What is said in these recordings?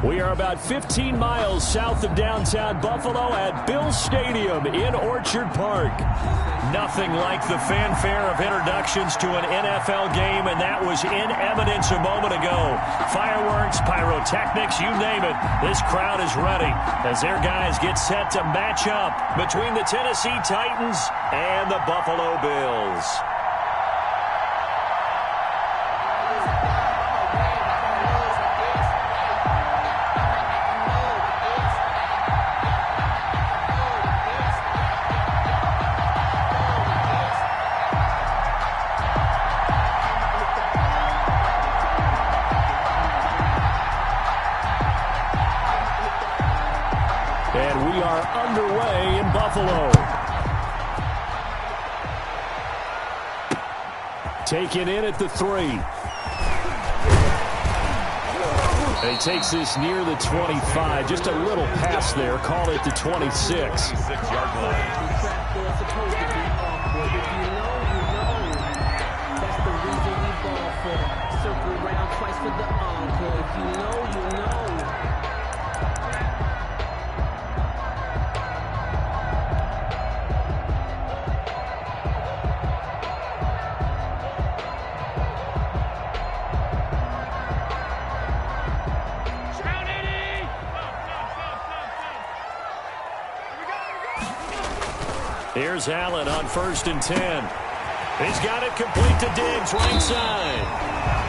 We are about 15 miles south of downtown Buffalo at Bills Stadium in Orchard Park. Nothing like the fanfare of introductions to an NFL game, and that was in evidence a moment ago. Fireworks, pyrotechnics, you name it. This crowd is ready as their guys get set to match up between the Tennessee Titans and the Buffalo Bills. And we are underway in Buffalo. Taken in at the 3. He takes this near the 25. Just a little pass there. Call it the 26. Here's Allen on 1st and 10. He's got it complete to Diggs, right side.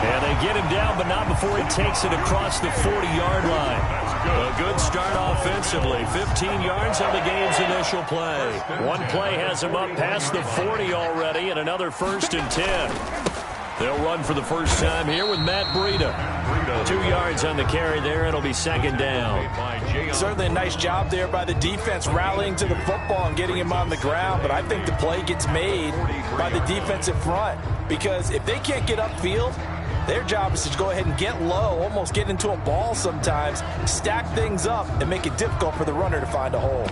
And they get him down, but not before he takes it across the 40-yard line. A good start offensively. 15 yards on the game's initial play. One play has him up past the 40 already, and another 1st and 10. They'll run for the first time here with Matt Breida. 2 yards on the carry there. It'll be 2nd down. Certainly a nice job there by the defense rallying to the football and getting him on the ground. But I think the play gets made by the defensive front. Because if they can't get upfield, their job is to go ahead and get low, almost get into a ball sometimes, stack things up, and make it difficult for the runner to find a hole.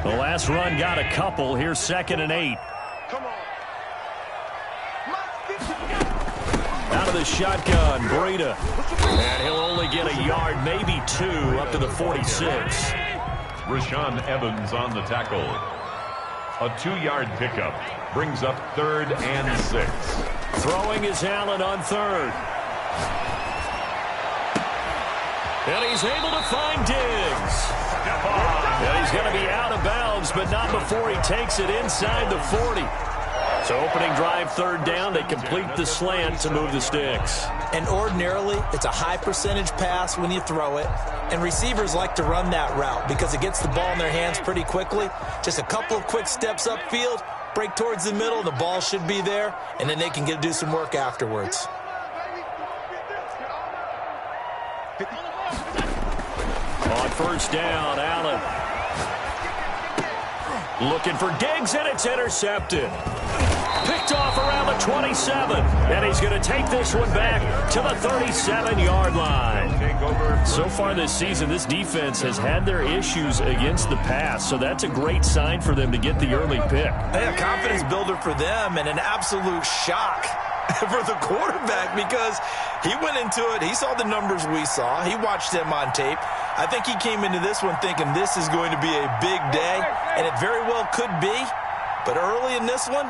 The last run got a couple. Here's 2nd and 8. Out of the shotgun, Breida. And he'll only get a yard, maybe 2, up to the 46. Rashaan Evans on the tackle. A 2-yard pickup brings up 3rd and 6. Throwing is Allen on 3rd. And he's able to find Diggs. And he's going to be out of bounds, but not before he takes it inside the 40. So opening drive, 3rd down. They complete the slant to move the sticks. And ordinarily, it's a high percentage pass when you throw it. And receivers like to run that route because it gets the ball in their hands pretty quickly. Just a couple of quick steps upfield, break towards the middle, the ball should be there, and then they can do some work afterwards. On 1st down, Allen. Looking for Diggs, and it's intercepted. Picked off around the 27. And he's going to take this one back to the 37-yard line. So far this season, this defense has had their issues against the pass, so that's a great sign for them to get the early pick. A confidence builder for them and an absolute shock for the quarterback because he went into it. He saw the numbers we saw. He watched them on tape. I think he came into this one thinking this is going to be a big day, and it very well could be. But early in this one,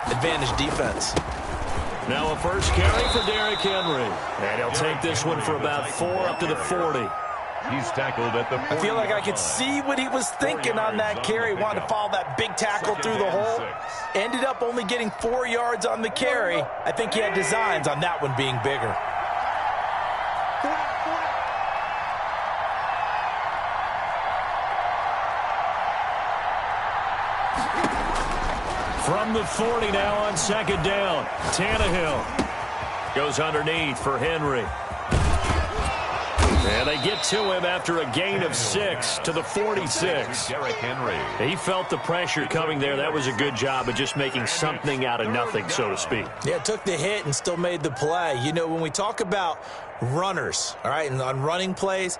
advantage defense. Now a first carry for Derrick Henry. And he'll take this one for about 4 up to the 40. He's tackled at the 40. I feel like I could see what he was thinking on that carry. Wanted to follow that big tackle through the hole. Ended up only getting 4 yards on the carry. I think he had designs on that one being bigger. From the 40 now on 2nd down. Tannehill goes underneath for Henry. And they get to him after a gain of 6 to the 46. Derrick Henry. He felt the pressure coming there. That was a good job of just making something out of nothing, so to speak. Yeah, took the hit and still made the play. You know, when we talk about runners, all right, and on running plays,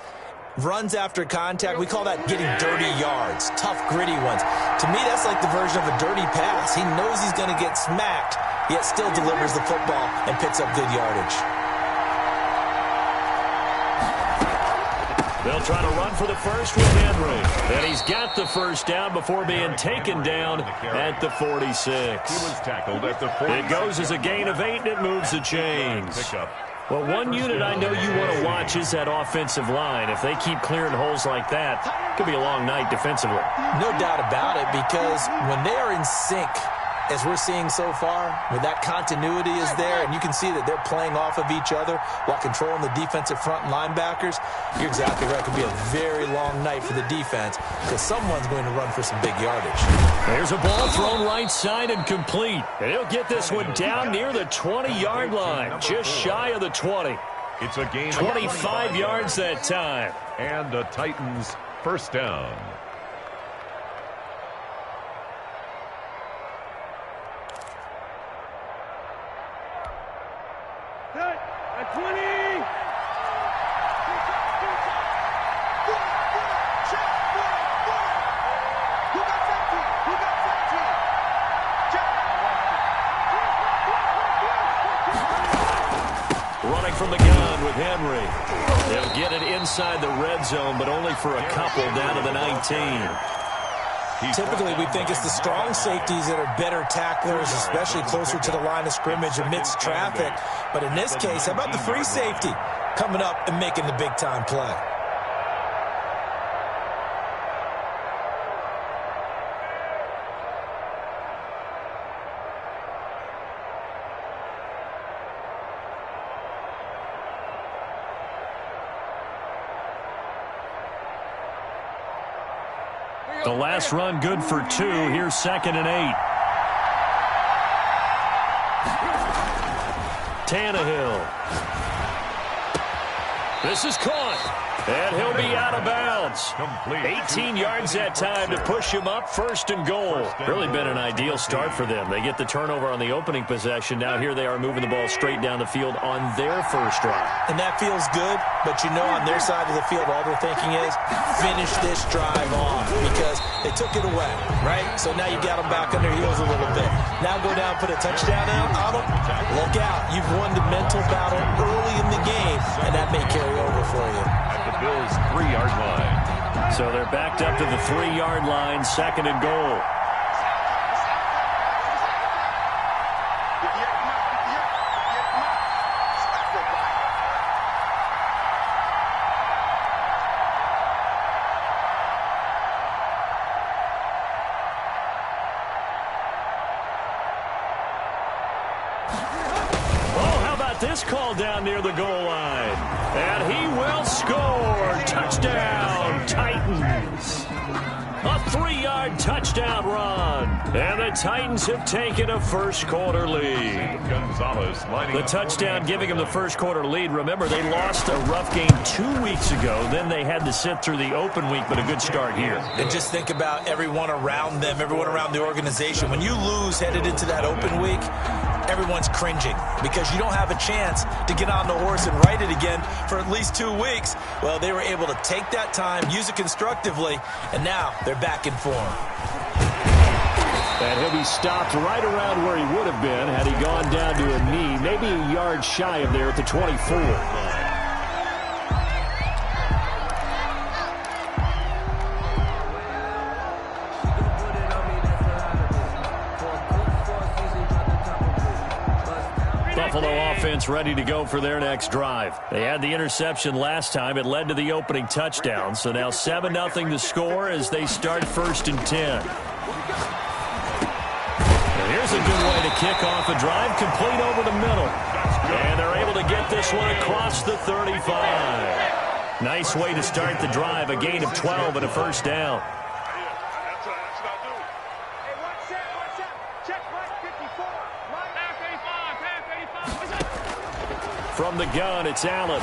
runs after contact, we call that getting dirty yards, tough, gritty ones. To me, that's like the version of a dirty pass. He knows he's going to get smacked, yet still delivers the football and picks up good yardage. They'll try to run for the first with Henry. And he's got the first down before being taken down at the 46. He was tackled at the 46. It goes as a gain of 8, and it moves the chains. Well, one unit I know you want to watch is that offensive line. If they keep clearing holes like that, it could be a long night defensively. No doubt about it, because when they are in sync, as we're seeing so far, when that continuity is there, and you can see that they're playing off of each other while controlling the defensive front linebackers, you're exactly right. It could be a very long night for the defense because someone's going to run for some big yardage. There's a ball thrown right side and complete. And he'll get this one down near the 20-yard line, just shy of the 20. It's a gain 25 yards that time. And the Titans first down. At 20. Running from the gun with Henry. They'll get it inside the red zone, but only for a couple down to the 19. Typically, we think it's the strong safeties that are better tacklers, especially closer to the line of scrimmage amidst traffic. But in this case, how about the free safety coming up and making the big-time play? The last run good for 2. Here's 2nd and 8. Tannehill. This is caught. And he'll be out of bounds. 18 yards that time to push him up, 1st and goal. Really been an ideal start for them. They get the turnover on the opening possession. Now here they are moving the ball straight down the field on their first drive. And that feels good, but you know on their side of the field all they're thinking is finish this drive off because they took it away, right? So now you got them back on their heels a little bit. Now go down, put a touchdown on them. Look out. You've won the mental battle early in the game, and that may carry over for you. The Bills' 3-yard line. So they're backed up to the 3-yard line, 2nd and goal. Oh, how about this call down near the goal line? And he will score. Touchdown, Titans. A 3-yard touchdown run. And the Titans have taken a first-quarter lead. Gonzalez lining The up touchdown giving them the first-quarter lead. Remember, they lost a rough game 2 weeks ago. Then they had to sit through the open week, but a good start here. And just think about everyone around them, everyone around the organization. When you lose headed into that open week, everyone's cringing because you don't have a chance to get on the horse and ride it again for at least 2 weeks. Well, they were able to take that time, use it constructively, and now they're back in form. And he'll be stopped right around where he would have been had he gone down to a knee, maybe a yard shy of there at the 24. Buffalo offense ready to go for their next drive. They had the interception last time. It led to the opening touchdown. So now 7-0 to score as they start 1st and 10. And here's a good way to kick off a drive, complete over the middle. And they're able to get this one across the 35. Nice way to start the drive, a gain of 12 and a first down. From the gun, it's Allen.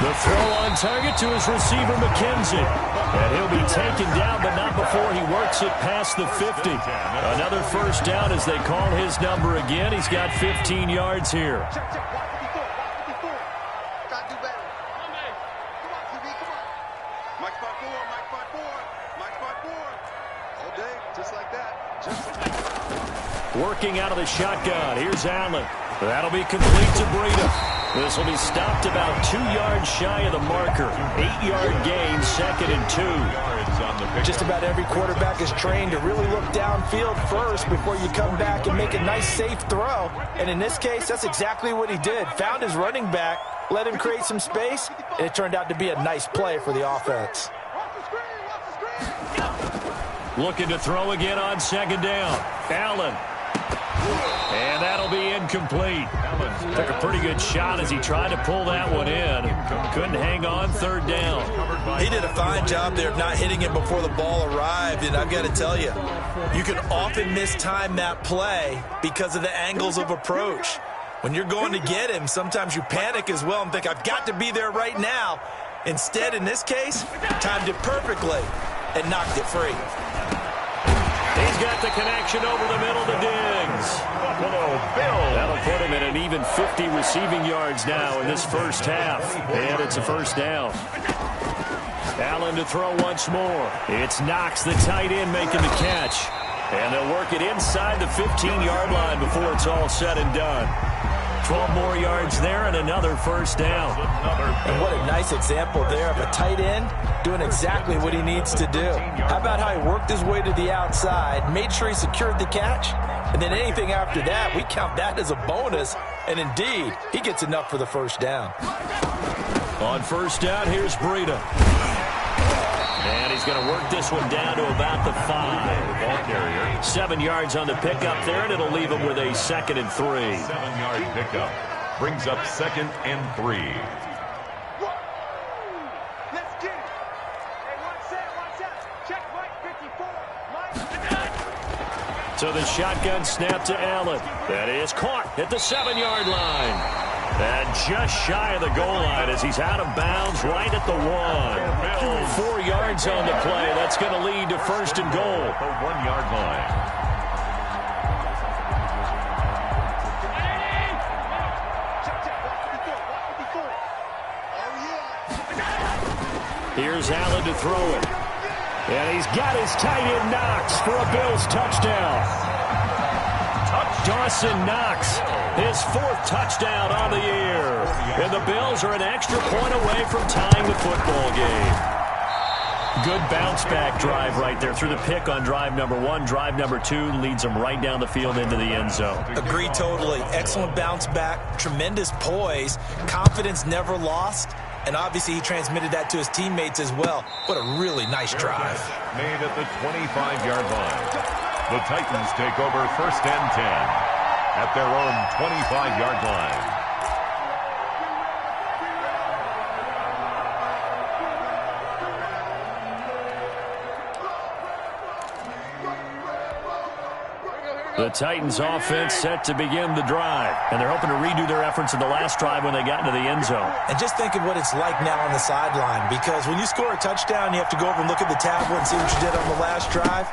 The throw on target to his receiver, McKenzie. And he'll be taken down, but not before he works it past the 50. Another first down as they call his number again. He's got 15 yards here. Working out of the shotgun. Here's Allen. That'll be complete to Breida. This will be stopped about 2 yards shy of the marker. 8-yard gain, 2nd and 2. Just about every quarterback is trained to really look downfield first before you come back and make a nice, safe throw. And in this case, that's exactly what he did. Found his running back, let him create some space, and it turned out to be a nice play for the offense. Looking to throw again on 2nd down. Allen. And that'll be incomplete. Took a pretty good shot as he tried to pull that one in. Couldn't hang on 3rd down. He did a fine job there of not hitting him before the ball arrived. And I've got to tell you, you can often mistime that play because of the angles of approach. When you're going to get him, sometimes you panic as well and think, I've got to be there right now. Instead, in this case, timed it perfectly and knocked it free. He's got the connection over the middle to Diggs. That'll put him at an even 50 receiving yards now in this first half. And it's a 1st down. Allen to throw once more. It's Knox, the tight end, making the catch. And they'll work it inside the 15-yard line before it's all said and done. 12 more yards there and another 1st down. And what a nice example there of a tight end doing exactly what he needs to do. How about how he worked his way to the outside, made sure he secured the catch, and then anything after that, we count that as a bonus. And indeed, he gets enough for the 1st down. On 1st down, here's Breida. And he's going to work this one down to about the 5. 7 yards on the pickup there, and it'll leave him with a 2nd and 3. 7-yard pickup brings up 2nd and 3. Let's get it. Hey, watch out. Check right 54. So the shotgun snap to Allen. That is caught at the 7-yard line. And just shy of the goal line as he's out of bounds right at the 1. 4 yards on the play. That's going to lead to 1st and goal. The 1-yard line. Here's Allen to throw it. And he's got his tight end Knox for a Bills touchdown. Dawson Knox, his 4th touchdown on the year. And the Bills are an extra point away from tying the football game. Good bounce-back drive right there through the pick on drive number 1. Drive number 2 leads them right down the field into the end zone. Agree totally. Excellent bounce back, tremendous poise, confidence never lost, and obviously he transmitted that to his teammates as well. What a really nice drive. Made at the 25-yard line. The Titans take over 1st and 10 at their own 25-yard line. The Titans offense set to begin the drive, and they're hoping to redo their efforts in the last drive when they got into the end zone. And just think of what it's like now on the sideline, because when you score a touchdown, you have to go over and look at the tablet and see what you did on the last drive.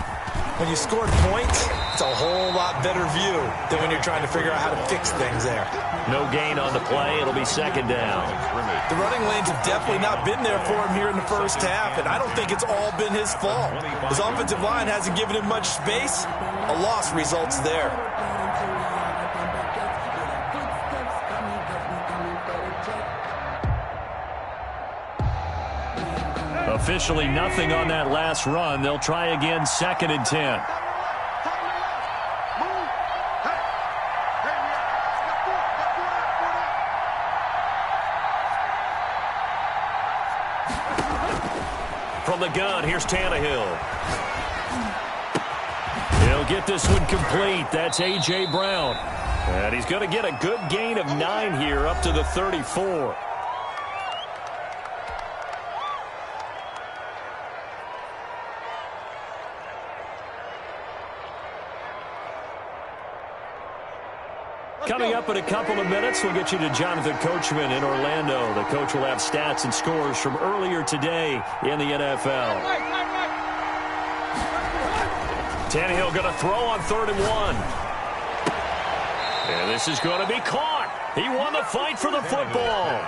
When you scored points, it's a whole lot better view than when you're trying to figure out how to fix things there. No gain on the play. It'll be 2nd down. The running lanes have definitely not been there for him here in the first half, and I don't think it's all been his fault. His offensive line hasn't given him much space. A loss results there. Officially nothing on that last run. They'll try again 2nd and 10. From the gun, here's Tannehill. He'll get this one complete. That's A.J. Brown. And he's going to get a good gain of 9 here up to the 34. Coming up in a couple of minutes, we'll get you to Jonathan Coachman in Orlando. The coach will have stats and scores from earlier today in the NFL. Tannehill going to throw on 3rd and 1. And this is going to be caught. He won the fight for the football.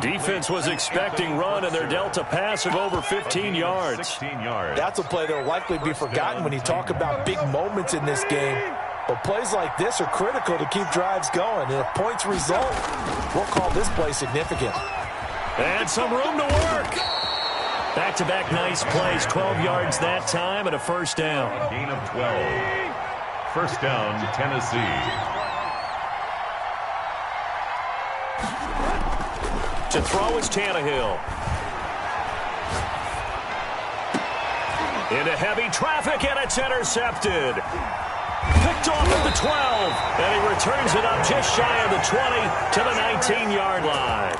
Defense was expecting run, and they're dealt a pass of over 15 yards. That's a play that will likely be forgotten when you talk about big moments in this game. But plays like this are critical to keep drives going. And if points result, we'll call this play significant. And some room to work. Back-to-back nice plays, 12 yards that time and a first down. A gain of 12. First down, Tennessee. To throw is Tannehill. Into heavy traffic, and it's intercepted. Picked off at the 12, and he returns it up just shy of the 20 to the 19-yard line.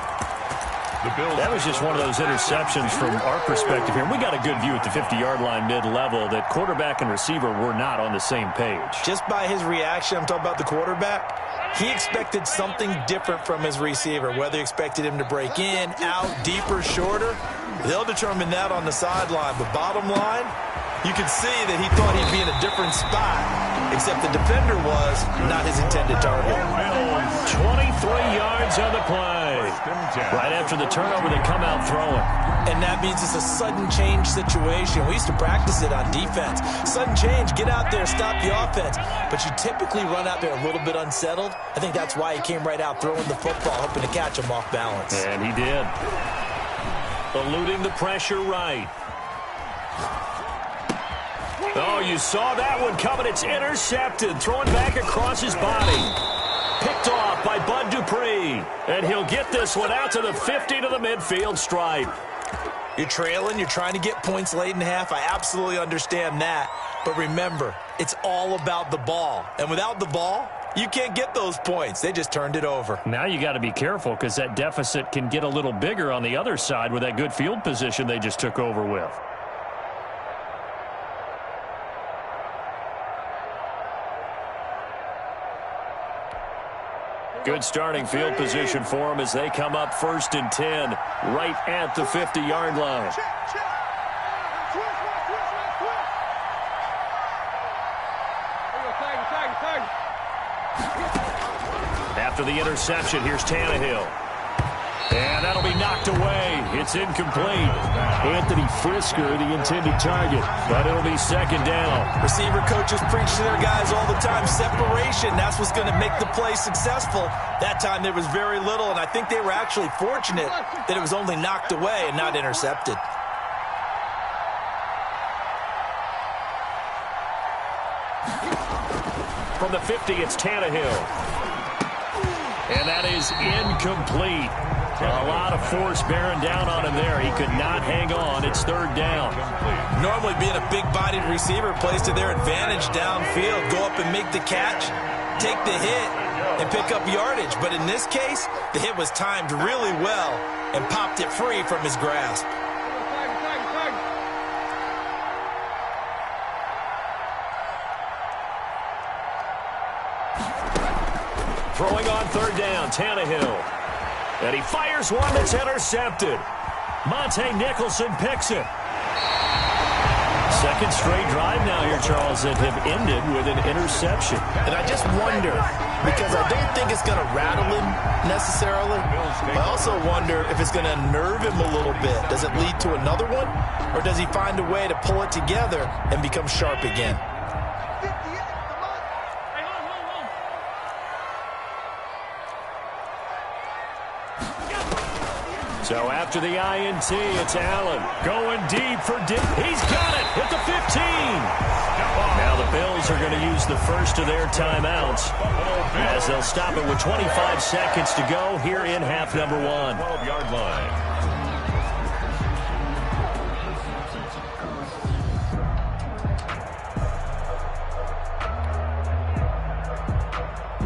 That was just one of those interceptions from our perspective here. We got a good view at the 50-yard line mid-level that quarterback and receiver were not on the same page. Just by his reaction, I'm talking about the quarterback, he expected something different from his receiver, whether he expected him to break in, out, deeper, shorter. They'll determine that on the sideline. But bottom line, you can see that he thought he'd be in a different spot, except the defender was not his intended target. 23 yards on the play. Right after the turnover, they come out throwing. And that means it's a sudden change situation. We used to practice it on defense. Sudden change, get out there, stop the offense. But you typically run out there a little bit unsettled. I think that's why he came right out throwing the football, hoping to catch him off balance. And he did. Eluding the pressure right. Oh, you saw that one coming. It's intercepted. Throwing back across his body. Picked off by Bud Dupree. And he'll get this one out to the 50 to the midfield stripe. You're trailing. You're trying to get points late in half. I absolutely understand that. But remember, it's all about the ball. And without the ball, you can't get those points. They just turned it over. Now you got to be careful because that deficit can get a little bigger on the other side with that good field position they just took over with. Good starting field position for them as they come up 1st and 10 right at the 50-yard line. After the interception, here's Tannehill. And that'll be knocked away. It's incomplete. Anthony Frisker, the intended target, but it'll be 2nd down. Receiver coaches preach to their guys all the time. Separation, that's what's going to make the play successful. That time there was very little, and I think they were actually fortunate that it was only knocked away and not intercepted. From the 50, it's Tannehill. And that is incomplete. A lot of force bearing down on him there. He could not hang on. It's 3rd down. Normally being a big-bodied receiver plays to their advantage downfield. Go up and make the catch, take the hit, and pick up yardage. But in this case, the hit was timed really well and popped it free from his grasp. Throwing on 3rd down, Tannehill. And he fires one that's intercepted. Monte Nicholson picks it. 2nd straight drive now here, Charles, that have ended with an interception. And I just wonder, because I don't think it's going to rattle him necessarily. I also wonder if it's going to nerve him a little bit. Does it lead to another one? Or does he find a way to pull it together and become sharp again? So after the INT, it's Allen going deep for Dick. He's got it at the 15. Now the Bills are going to use the first of their timeouts as they'll stop it with 25 seconds to go here in half number 1. 12-yard line.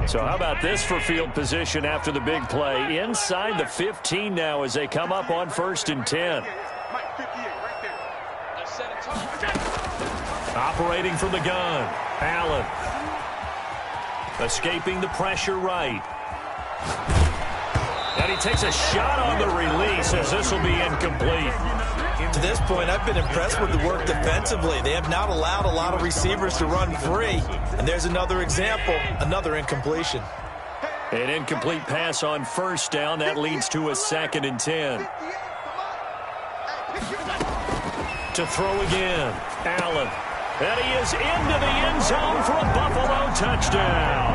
So how about this for field position after the big play? Inside the 15 now as they come up on 1st and 10. Operating from the gun, Allen. Escaping the pressure right. And he takes a shot on the release as this will be incomplete. To this point, I've been impressed with the work defensively. They have not allowed a lot of receivers to run free. And there's another example, another incompletion. An incomplete pass on 1st down. That leads to a 2nd and 10. To throw again, Allen. And he is into the end zone for a Buffalo touchdown.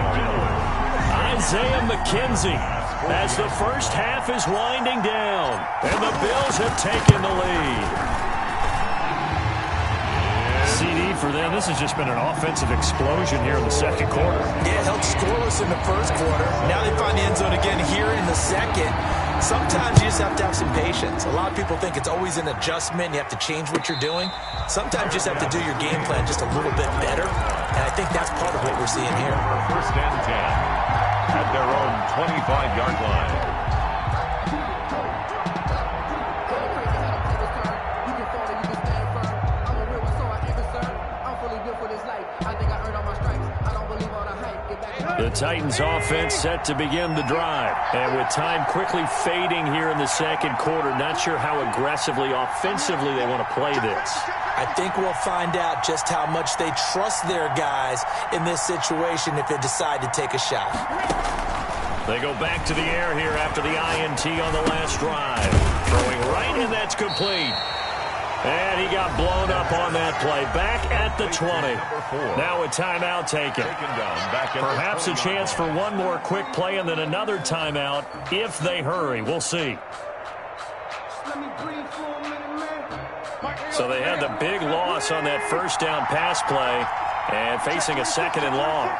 Isaiah McKenzie, as the first half is winding down, and the Bills have taken the lead. CD for them. This has just been an offensive explosion here in the second quarter. Yeah, held scoreless in the first quarter. Now they find the end zone again here in the second. Sometimes you just have to have some patience. A lot of people think it's always an adjustment. You have to change what you're doing. Sometimes you just have to do your game plan just a little bit better. And I think that's part of what we're seeing here. First and 10 at their own 25-yard line. The Titans offense set to begin the drive. And with time quickly fading here in the second quarter, not sure how aggressively, offensively they want to play this. I think we'll find out just how much they trust their guys in this situation if they decide to take a shot. They go back to the air here after the INT on the last drive. Throwing right, and that's complete. And he got blown up on that play. Back at the 20. Now a timeout taken. Perhaps a chance for one more quick play and then another timeout if they hurry. We'll see. So they had the big loss on that first down pass play and facing a second and long.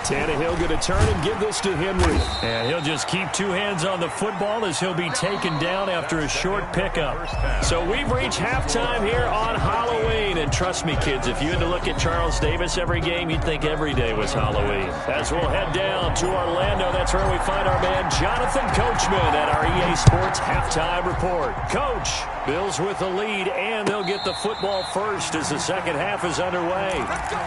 Tannehill going to turn and give this to Henry. And he'll just keep two hands on the football as he'll be taken down after a short pickup. So we've reached halftime here on Halloween. And trust me, kids, if you had to look at Charles Davis every game, you'd think every day was Halloween. As we'll head down to Orlando, that's where we find our man Jonathan Coachman at our EA Sports Halftime Report. Coach, Bills with the lead, and they'll get the football first as the second half is underway. Let's go.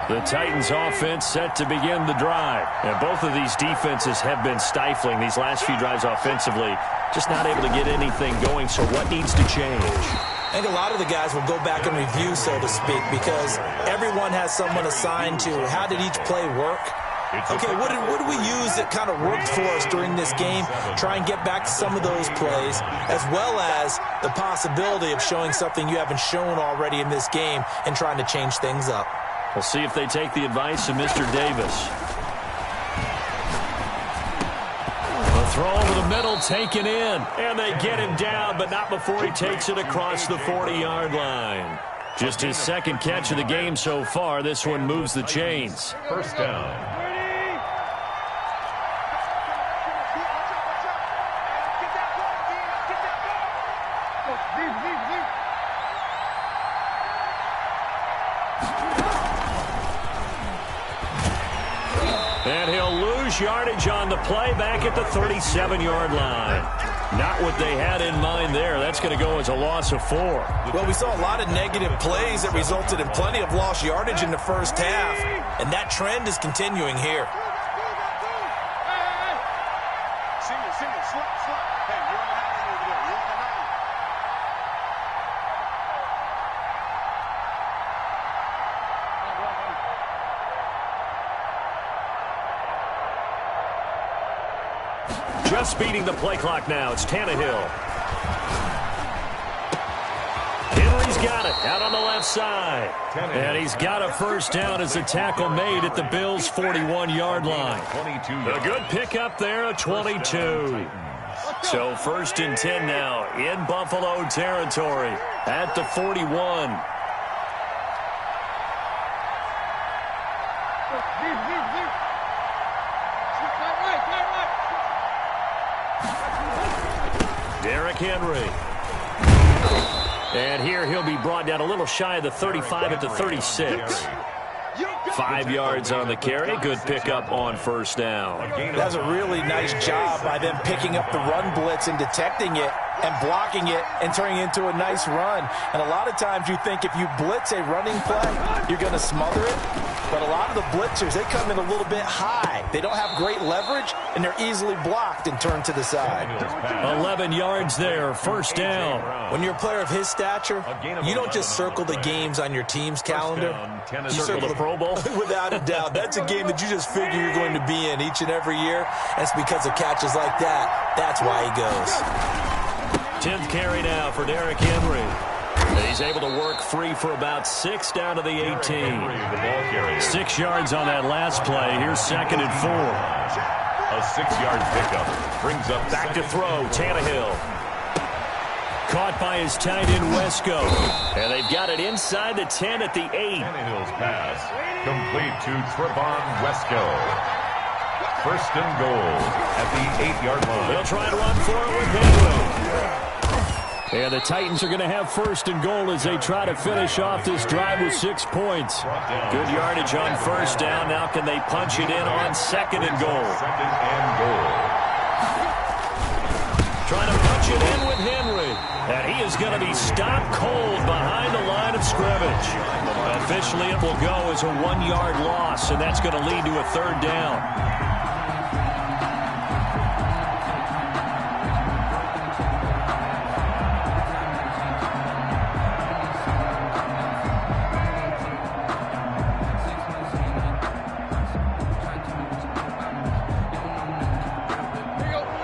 The Titans offense set to begin the drive. And both of these defenses have been stifling these last few drives offensively. Just not able to get anything going, so what needs to change? I think a lot of the guys will go back and review, so to speak, because everyone has someone assigned to how did each play work. Okay, what did we use that kind of worked for us during this game? Try and get back to some of those plays, as well as the possibility of showing something you haven't shown already in this game and trying to change things up. We'll see if they take the advice of Mr. Davis. The throw over the middle, taken in. And they get him down, but not before he takes it across the 40-yard line. Just his second catch of the game so far. This one moves the chains. First down. And he'll lose yardage on the play back at the 37-yard line. Not what they had in mind there. That's going to go as a loss of 4. Well, we saw a lot of negative plays that resulted in plenty of lost yardage in the first half, and that trend is continuing here. Just beating the play clock now. It's Tannehill. Henry's got it out on the left side. And he's got a first down as the tackle made at the Bills' 41-yard line. A good pickup there, a 22. So first and 10 now in Buffalo territory at the 41. Derrick Henry. And here he'll be brought down a little shy of the 35 at the 36. 5 yards on the carry. Good pickup on first down. That's a really nice job by them picking up the run blitz and detecting it and blocking it and turning it into a nice run. And a lot of times you think if you blitz a running play, you're going to smother it. But a lot of the blitzers, they come in a little bit high. They don't have great leverage, and they're easily blocked and turned to the side. 11 yards there, first down. When you're a player of his stature, you don't just circle the games on your team's calendar. You circle the Pro Bowl? Without a doubt. That's a game that you just figure you're going to be in each and every year. That's because of catches like that. That's why he goes. 10th carry now for Derrick Henry. He's able to work free for about 6 down to the 18. 6 yards on that last play. Here's 2nd and 4. A 6-yard pickup brings up back to throw. Tannehill. Caught by his tight end, Wesco. And they've got it inside the 10 at the 8. Tannehill's pass complete to Trevon Wesco. First and goal at the 8-yard line. They'll try to run for it with Henry. And the Titans are going to have first and goal as they try to finish off this drive with 6 points. Good yardage on first down. Now can they punch it in on 2nd and goal? Trying to punch it in with Henry. And he is going to be stopped cold behind the line of scrimmage. Officially, it will go as a 1-yard loss, and that's going to lead to a 3rd down.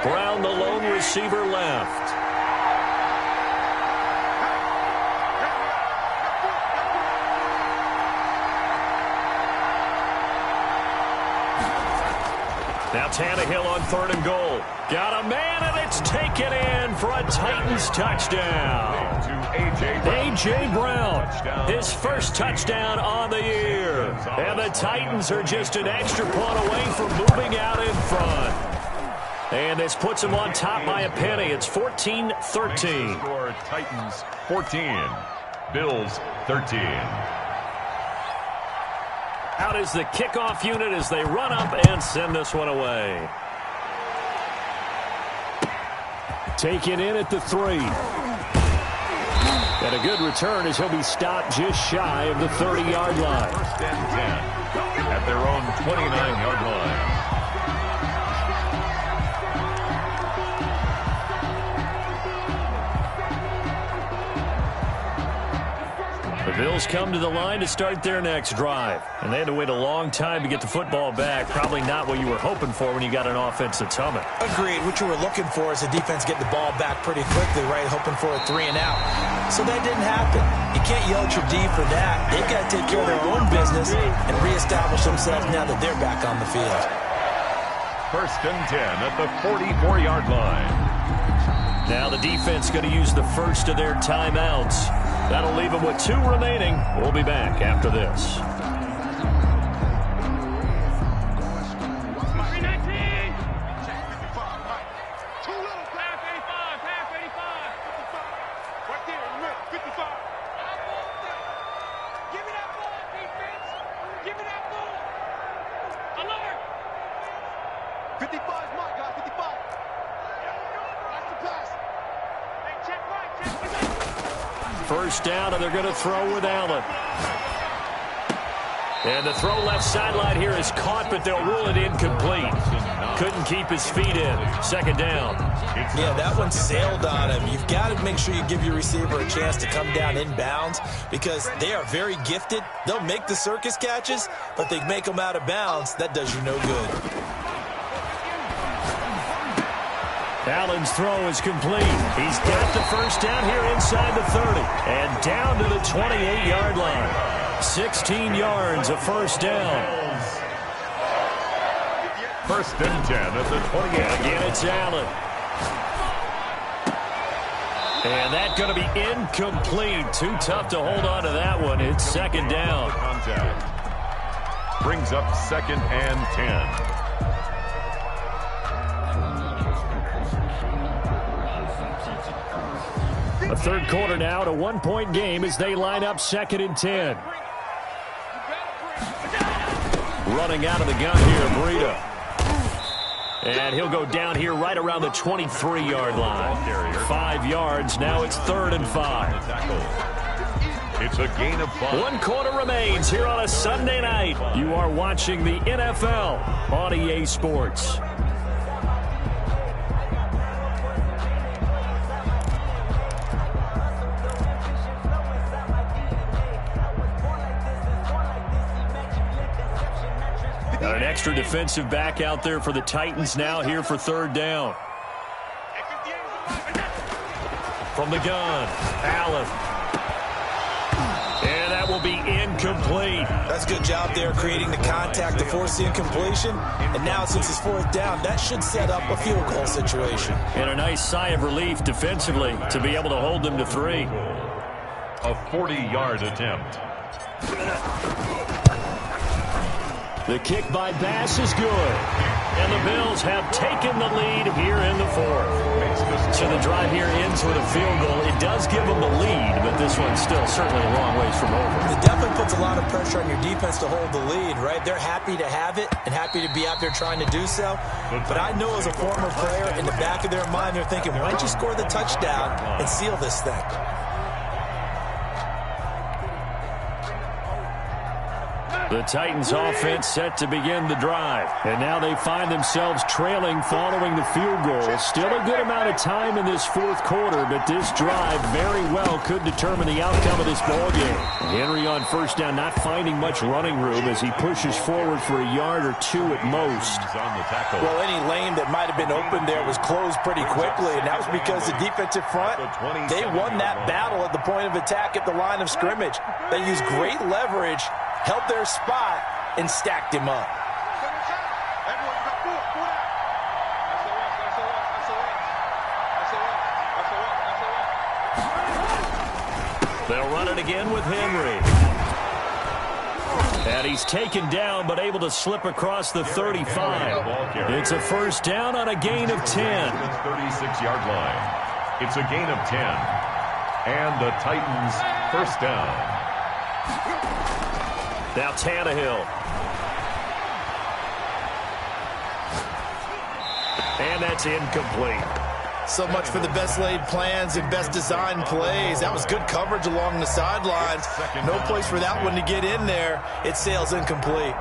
Brown, the lone receiver, left. Now Tannehill on 3rd and goal. Got a man, and it's taken in for a Titans touchdown. A.J. Brown, his first touchdown on the year. And the Titans are just an extra point away from moving out in front. And this puts them on top by a penny. It's 14-13. Score Titans 14, Bills 13. Out is the kickoff unit as they run up and send this one away. Taken in at the 3. And a good return as he'll be stopped just shy of the 30-yard line. First and 10 at their own 29-yard line. The Bills come to the line to start their next drive. And they had to wait a long time to get the football back. Probably not what you were hoping for when you got an offense that's humming. Agreed. What you were looking for is the defense getting the ball back pretty quickly, right? Hoping for a 3 and out. So that didn't happen. You can't yell at your D for that. They've got to take care of their own business and reestablish themselves now that they're back on the field. First and 10 at the 44-yard line. Now the defense going to use the first of their timeouts. That'll leave them with 2 remaining. We'll be back after this. First down, and they're going to throw with Allen. And the throw left sideline here is caught, but they'll rule it incomplete. Couldn't keep his feet in. 2nd down. Yeah, that one sailed on him. You've got to make sure you give your receiver a chance to come down inbounds because they are very gifted. They'll make the circus catches, but they make them out of bounds. That does you no good. Allen's throw is complete. He's got the first down here inside the 30 and down to the 28-yard line. 16 yards, a first down. First and 10 at the 28. Again, it's Allen. And that's going to be incomplete. Too tough to hold on to that one. It's 2nd down. Contact. Brings up 2nd and 10. A 3rd quarter now, a 1-point game as they line up 2nd and 10. Running out of the gun here, Breida. And he'll go down here right around the 23-yard line. 5 yards, now it's 3rd and 5. It's a gain of 5. 1 quarter remains here on a Sunday night. You are watching the NFL on EA Sports. Got an extra defensive back out there for the Titans now here for 3rd down. From the gun, Allen. And that will be incomplete. That's a good job there creating the contact to force the incompletion. And now since it's 4th down, that should set up a field goal situation. And a nice sigh of relief defensively to be able to hold them to 3. A 40-yard attempt. The kick by Bass is good. And the Bills have taken the lead here in the 4th. So the drive here ends with a field goal. It does give them the lead, but this one's still certainly a long ways from over. It definitely puts a lot of pressure on your defense to hold the lead, right? They're happy to have it and happy to be out there trying to do so. But I know as a former player, in the back of their mind, they're thinking, why don't you score the touchdown and seal this thing? The Titans offense set to begin the drive. And now they find themselves trailing following the field goal. Still a good amount of time in this 4th quarter, but this drive very well could determine the outcome of this ballgame. Henry on 1st down, not finding much running room as he pushes forward for a yard or 2 at most. Well, any lane that might have been open there was closed pretty quickly, and that was because the defensive front, they won that battle at the point of attack at the line of scrimmage. They used great leverage, held their spot, and stacked him up. They'll run it again with Henry. And he's taken down, but able to slip across the 35. It's a 1st down on a gain of 10. 36-yard line. It's a gain of 10. And the Titans 1st down. Now Tannehill. And that's incomplete. So much for the best laid plans and best designed plays. That was good coverage along the sidelines. No place for that one to get in there. It sails incomplete.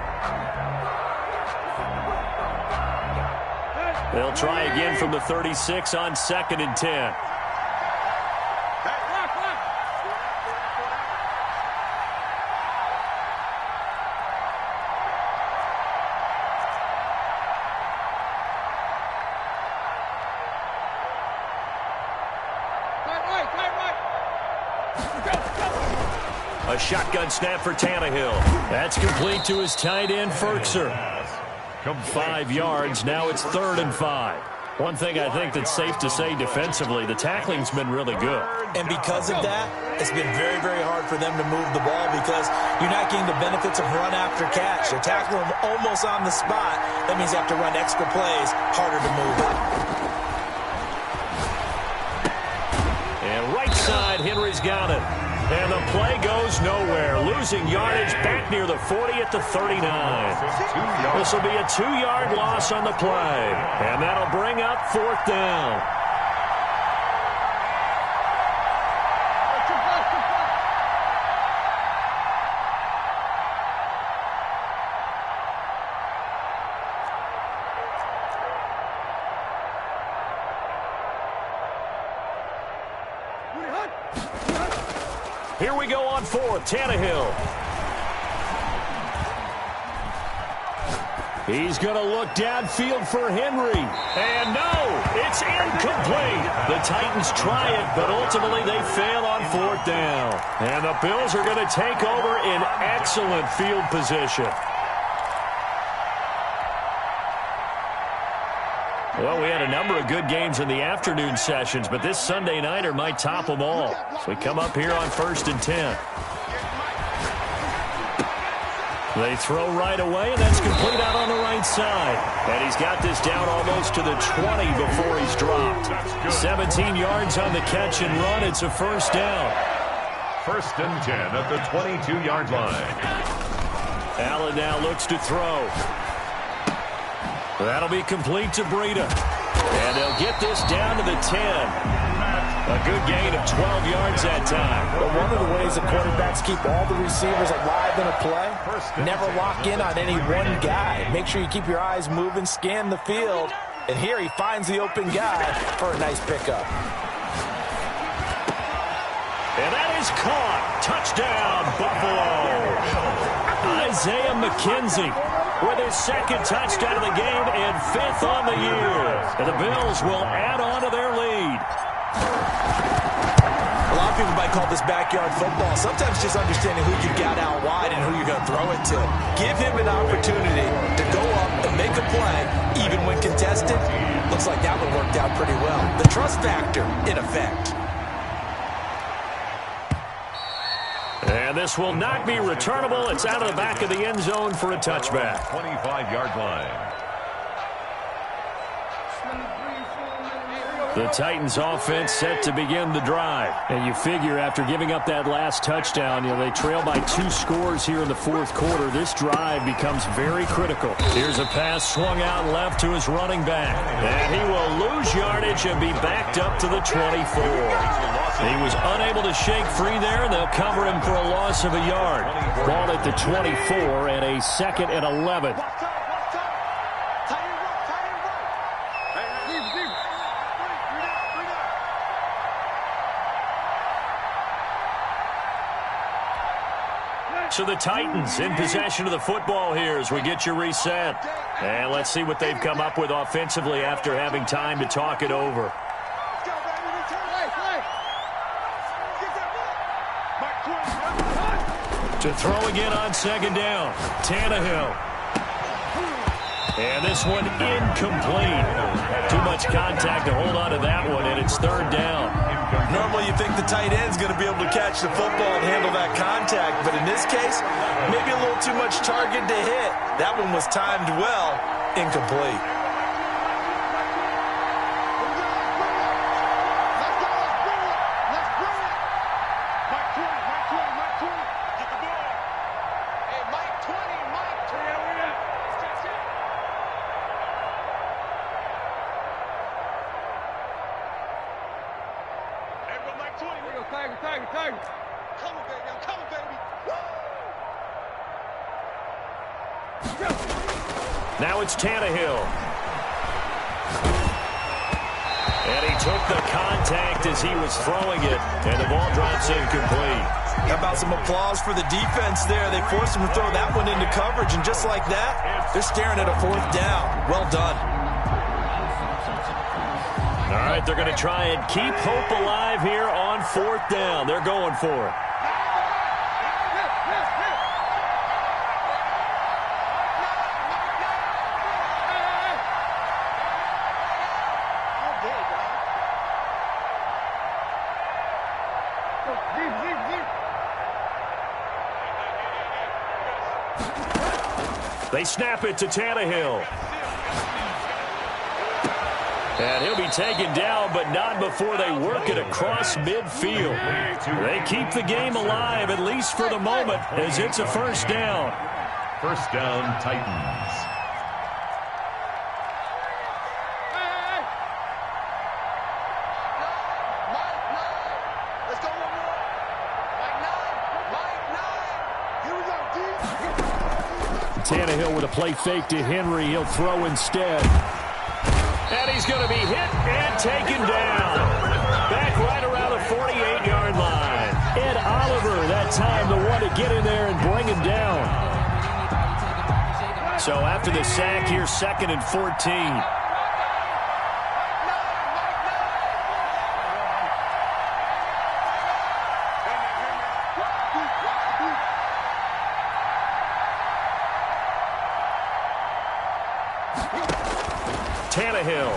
They'll try again from the 36 on 2nd and 10. A shotgun snap for Tannehill. That's complete to his tight end, Ferkser. 5 yards. Now it's 3rd and 5. One thing I think that's safe to say defensively, the tackling's been really good. And because of that, it's been very, very hard for them to move the ball because you're not getting the benefits of run after catch. They're tackling them almost on the spot. That means they have to run extra plays, harder to move it. And right side, Henry's got it. And the play goes nowhere. Losing yardage back near the 40 at the 39. This will be a 2-yard loss on the play. And that'll bring up 4th down. Here we go on 4th. Tannehill. He's going to look downfield for Henry. And no, it's incomplete. The Titans try it, but ultimately they fail on 4th down. And the Bills are going to take over in excellent field position. Well, we had a number of good games in the afternoon sessions, but this Sunday nighter might top them all. So we come up here on 1st and 10. They throw right away, and that's complete out on the right side. And he's got this down almost to the 20 before he's dropped. 17 yards on the catch and run. It's a 1st down. 1st and 10 at the 22-yard line. Allen now looks to throw. That'll be complete to Breida. And they'll get this down to the 10. A good gain of 12 yards that time. But one of the ways the quarterbacks keep all the receivers alive in a play, never lock in on any one guy. Make sure you keep your eyes moving, scan the field. And here he finds the open guy for a nice pickup. And that is caught. Touchdown, Buffalo. Isaiah McKenzie with his second touchdown of the game and 5th on the year. And the Bills will add on to their lead. A lot of people might call this backyard football. Sometimes just understanding who you've got out wide and who you're going to throw it to. Give him an opportunity to go up and make a play, even when contested. Looks like that one worked out pretty well. The trust factor, in effect. And this will not be returnable. It's out of the back of the end zone for a touchback. 25-yard line. The Titans offense set to begin the drive. And you figure after giving up that last touchdown, they trail by 2 scores here in the fourth quarter. This drive becomes very critical. Here's a pass swung out left to his running back. And he will lose yardage and be backed up to the 24. He was unable to shake free there, and they'll cover him for a loss of a yard. Ball at the 24 and a 2nd and 11. So the Titans in possession of the football here as we get you reset. And let's see what they've come up with offensively after having time to talk it over. To throw again on 2nd down. Tannehill. And this one incomplete. Too much contact to hold on to that one, and it's 3rd down. Normally you think the tight end's going to be able to catch the football and handle that contact, but in this case, maybe a little too much target to hit. That one was timed well, incomplete. Now it's Tannehill. And he took the contact as he was throwing it, and the ball drops incomplete. How about some applause for the defense there? They forced him to throw that one into coverage, and just like that, they're staring at a 4th down. Well done. All right, they're going to try and keep hope alive here on 4th down. They're going for it. They snap it to Tannehill. And he'll be taken down, but not before they work it across midfield. They keep the game alive, at least for the moment, as it's a 1st down. 1st down, Titans. Tannehill with a play fake to Henry. He'll throw instead. And he's going to be hit and taken down. Back right around the 48-yard line. Ed Oliver, that time, the one to get in there and bring him down. So after the sack here, 2nd and 14. Tannehill.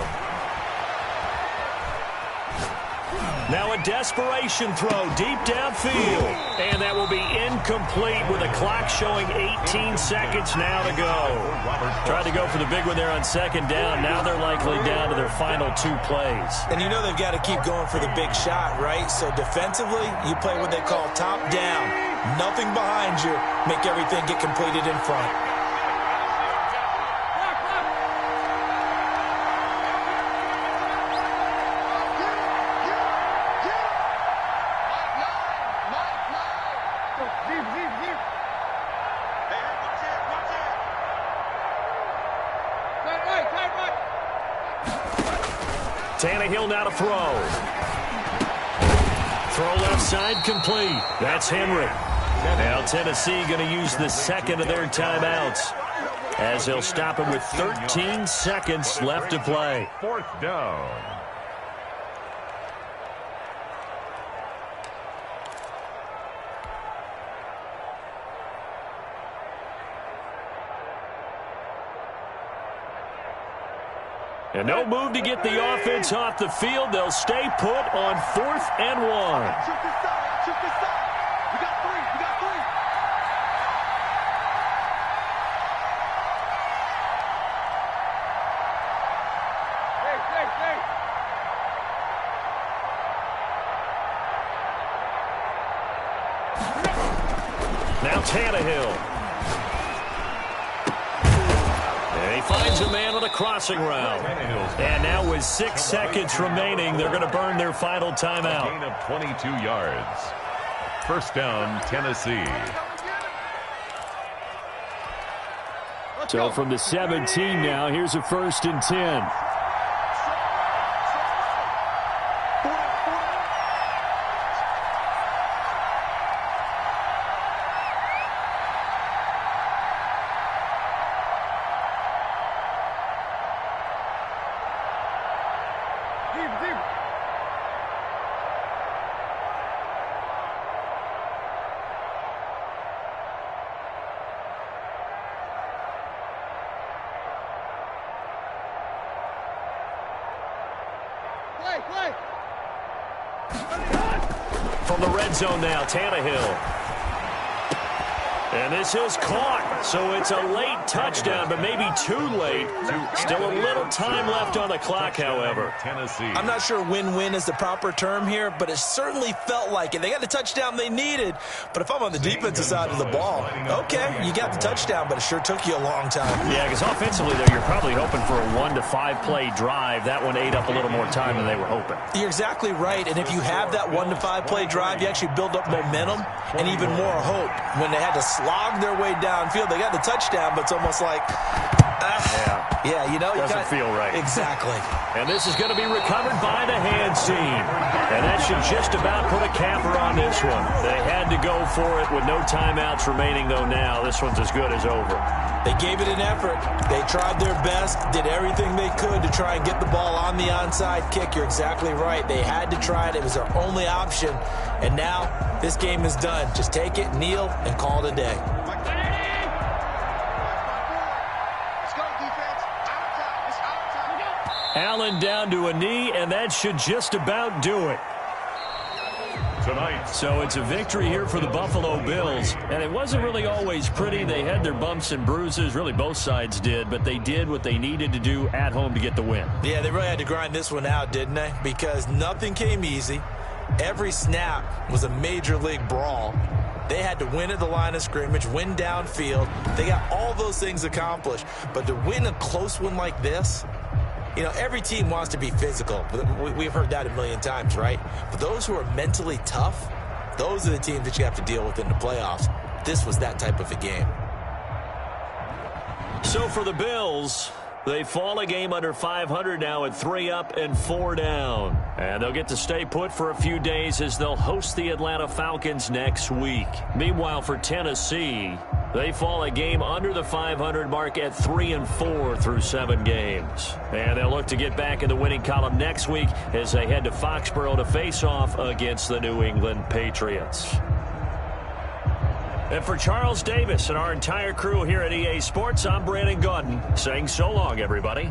Now a desperation throw deep downfield. And that will be incomplete with a clock showing 18 seconds now to go. Tried to go for the big one there on 2nd down. Now they're likely down to their final 2 plays. And you know they've got to keep going for the big shot, right? So defensively, you play what they call top down. Nothing behind you. Make everything get completed in front. Tannehill now to throw. Throw left side complete. That's Henry. Now Tennessee going to use the second of their timeouts, as they'll stop him with 13 seconds left to play. Fourth down. And no move to get the offense off the field. They'll stay put on 4th and 1. Shoot this side. Shoot this side. We got three. We got three. Hey. Now Tannehill. And he finds a man on a crossing route. And now with 6 seconds remaining, they're going to burn their final timeout. Gain of 22 yards. First down, Tennessee. So from the 17 now, here's a 1st and 10. From the red zone now, Tannehill. And this is caught. So it's a late touchdown, but maybe too late. Still a little time left on the clock, however. Tennessee. I'm not sure win-win is the proper term here, but it certainly felt like it. They got the touchdown they needed, but if I'm on the defensive side of the ball, okay, you got the touchdown, but it sure took you a long time. Yeah, because offensively, though, you're probably hoping for a 1 to 5 play drive. That one ate up a little more time than they were hoping. You're exactly right, and if you have that 1 to 5 play drive, you actually build up momentum and even more hope. When they had to slog their way downfield, they got the touchdown, but it's almost like, yeah, you know, doesn't feel right. Exactly. And this is going to be recovered by the hands team. And that should just about put a capper on this one. They had to go for it with no timeouts remaining, though. Now this one's as good as over. They gave it an effort. They tried their best, did everything they could to try and get the ball on the onside kick. You're exactly right. They had to try it. It was their only option. And now this game is done. Just take it, kneel, and call it a day. Allen down to a knee, and that should just about do it. Tonight. So it's a victory here for the Buffalo Bills. And it wasn't really always pretty. They had their bumps and bruises. Really, both sides did. But they did what they needed to do at home to get the win. Yeah, they really had to grind this one out, didn't they? Because nothing came easy. Every snap was a major league brawl. They had to win at the line of scrimmage, win downfield. They got all those things accomplished. But to win a close one like this, you know, every team wants to be physical. We've heard that a million times, right? But those who are mentally tough, those are the teams that you have to deal with in the playoffs. This was that type of a game. So for the Bills, they fall a game under 500 now at 3 up and 4 down. And they'll get to stay put for a few days as they'll host the Atlanta Falcons next week. Meanwhile, for Tennessee, they fall a game under the 500 mark at 3 and 4 through 7 games. And they'll look to get back in the winning column next week as they head to Foxborough to face off against the New England Patriots. And for Charles Davis and our entire crew here at EA Sports, I'm Brandon Gaudin saying so long, everybody.